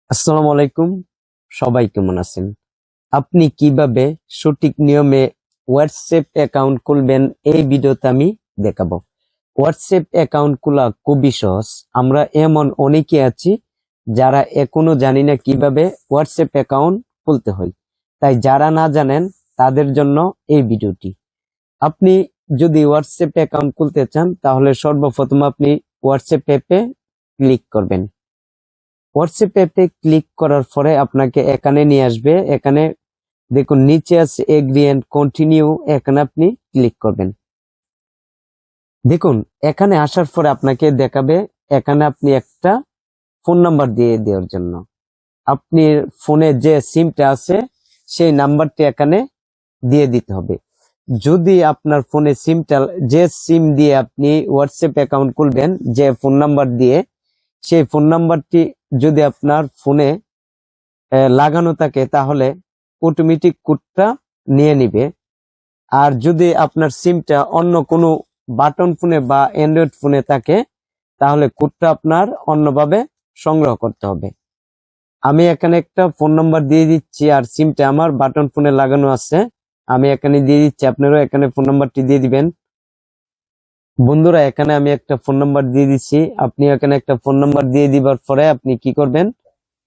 আসসালামু আলাইকুম। সবাই কেমন আছেন? আপনি কিভাবে সঠিক নিয়মে হোয়াটসঅ্যাপ অ্যাকাউন্ট খুলবেন এই ভিডিওতে আমি দেখাবো। হোয়াটসঅ্যাপ অ্যাকাউন্ট খোলা খুবই সহজ। আমরা এমন অনেকে আছি যারা এখনো জানি না কিভাবে হোয়াটসঅ্যাপ অ্যাকাউন্ট খুলতে হয়। তাই যারা না জানেন তাদের জন্য এই ভিডিওটি। আপনি যদি হোয়াটসঅ্যাপ অ্যাকাউন্ট খুলতে চান তাহলে সর্বপ্রথম আপনি হোয়াটসঅ্যাপ অ্যাপে ক্লিক করবেন। হোয়াটসঅ্যাপ অ্যাপে ক্লিক করার পরে আপনাকে এখানে নিয়ে আসবে। এখানে দেখুন নিচে আছে এগ্রি এন্ড কন্টিনিউ, এখানে আপনি ক্লিক করবেন। দেখুন এখানে আসার পরে আপনাকে দেখাবে এখানে আপনি একটা ফোন নাম্বার দিয়ে দেওয়ার জন্য আপনি ফোনে যে সিমটা আছে সেই নাম্বারটি এখানে দিয়ে দিতে হবে। যদি আপনার ফোনে সিমটা যে সিম দিয়ে আপনি হোয়াটসঅ্যাপ অ্যাকাউন্ট খুলবেন যে ফোন নাম্বার দিয়ে, সেই ফোন নাম্বারটি যদি আপনার ফোনে লাগানো থাকে তাহলে অটোমেটিক কোডটা নিয়ে নিবে। আর যদি আপনার সিমটা অন্য কোনো বাটন ফোনে বা অ্যান্ড্রয়েড ফোনে থাকে তাহলে কোডটা আপনার অন্যভাবে সংগ্রহ করতে হবে। আমি এখানে একটা ফোন নাম্বার দিয়ে দিচ্ছি আর সিমটা আমার বাটন ফোনে লাগানো আছে, আমি এখানে দিয়ে দিচ্ছি। আপনারাও এখানে ফোন নাম্বারটি দিয়ে দিবেন। বন্ধুরা এখানে আমি একটা ফোন নাম্বার দিয়ে দিচ্ছি, আপনি এখানে একটা ফোন নাম্বার দিয়ে দিবার পরে আপনি কি করবেন,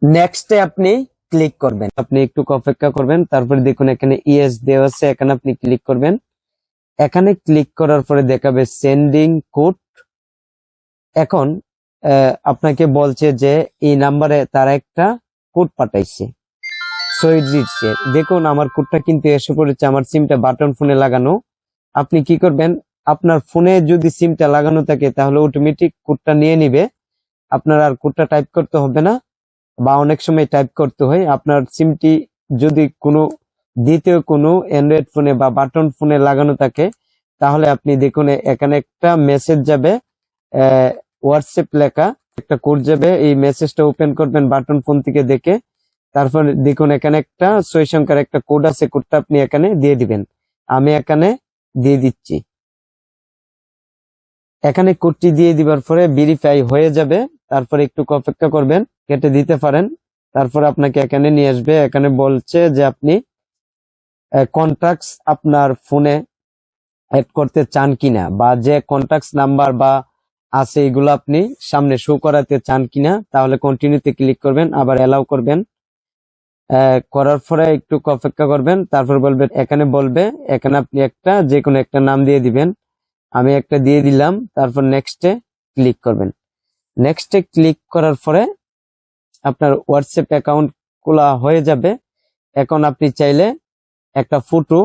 নেক্সটে আপনি ক্লিক করবেন। আপনি একটু অপেক্ষা করবেন, তারপরে দেখুন এখানে ইয়েস দেওয়া আছে, এখানে আপনি ক্লিক করবেন। এখানে ক্লিক করার পরে দেখাবে সেন্ডিং কোড। এখন আপনাকে বলছে যে এই নাম্বারে তারা একটা কোড পাঠাইছে। সো দিচ্ছে, দেখুন আমার কোডটা কিন্তু এসে পড়েছে, আমার সিমটা বাটন ফোনে লাগানো। আপনি কি করবেন, আপনার ফোনে যদি সিমটা লাগানো থাকে তাহলে অটোমেটিক কোডটা নিয়ে নিবে, আপনার আর কোডটা টাইপ করতে হবে না, বা অনেক সময় টাইপ করতে হয়। আপনার সিমটি যদি কোনো দ্বিতীয় কোনো অ্যান্ড্রয়েড ফোনে বা বাটন ফোনে লাগানো থাকে তাহলে আপনি দেখুন এখানে একটা মেসেজ যাবে, হোয়াটসঅ্যাপ লেখা একটা কোড যাবে। এই মেসেজটা ওপেন করবেন বাটন ফোন থেকে দেখে, তারপর দেখুন এখানে একটা 6 সংখ্যার একটা কোড আছে, কোডটা আপনি এখানে দিয়ে দিবেন। আমি এখানে দিয়ে দিচ্ছি। এখানে কোডটি দিয়ে দিবার পরে ভেরিফাই হয়ে যাবে, তারপরে একটু অপেক্ষা করবেন, কেটে দিতে পারেন। তারপর আপনাকে এখানে নিয়ে আসবে, এখানে বলছে যে আপনি কন্টাক্টস আপনার ফোনে অ্যাড করতে চান কিনা, বা যে কন্টাক্টস নাম্বার বা আছে এগুলো আপনি সামনে শো করাতে চান কিনা, তাহলে কন্টিনিউতে ক্লিক করবেন, আবার অ্যালাউ করবেন। করার পরে একটু অপেক্ষা করবেন, তারপর বলবেন এখানে বলবে এখানে আপনি একটা যে কোনো একটা নাম দিয়ে দিবেন। আমি একটা দিয়ে দিলাম, তারপর নেক্সটে ক্লিক করবেন। নেক্সটে ক্লিক করার পরে আপনার হোয়াটসঅ্যাপ অ্যাকাউন্ট খোলা হয়ে যাবে। এখন আপনি চাইলে একটা ফটো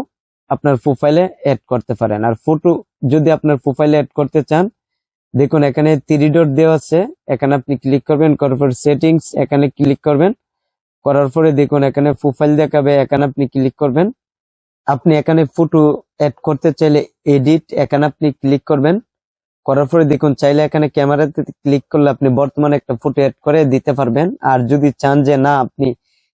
আপনার প্রোফাইলে অ্যাড করতে পারেন। আর ফটো যদি আপনার প্রোফাইলে অ্যাড করতে চান, দেখুন এখানে 3 ডট দেওয়া আছে, এখানে আপনি ক্লিক করবেন, করার পর সেটিংস এখানে ক্লিক করবেন। করার পরে দেখুন এখানে প্রোফাইল দেখাবে, এখানে আপনি ক্লিক করবেন। আপনি এখানে ফটো অ্যাড করতে চাইলে এডিট, এখানে আপনি ক্লিক করবেন। করার পরে দেখুন চাইলে এখানে ক্যামেরাতে ক্লিক করলে আপনি বর্তমানে একটা ফটো অ্যাড করে দিতে পারবেন। আর যদি চান যে না আপনি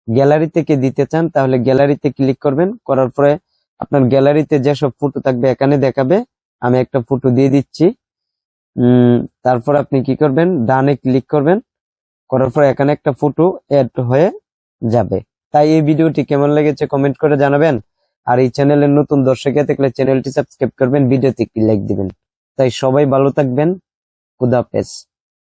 গ্যালারি থেকে দিতে চান তাহলে গ্যালারিতে ক্লিক করবেন। করার পরে আপনার গ্যালারিতে যেসব ফটো থাকবে এখানে দেখাবে। আমি একটা ফটো দিয়ে দিচ্ছি। তারপর আপনি কি করবেন, ডানে ক্লিক করবেন। করার পরে এখানে একটা ফটো অ্যাড হয়ে যাবে। তাই এই ভিডিওটি কেমন লেগেছে কমেন্ট করে জানাবেন। আর এই চ্যানেলের নতুন দর্শক থাকলে চ্যানেলটি সাবস্ক্রাইব করবেন, ভিডিওতে একটি লাইক দিবেন। তাই সবাই ভালো থাকবেন। খুদা হাফেজ।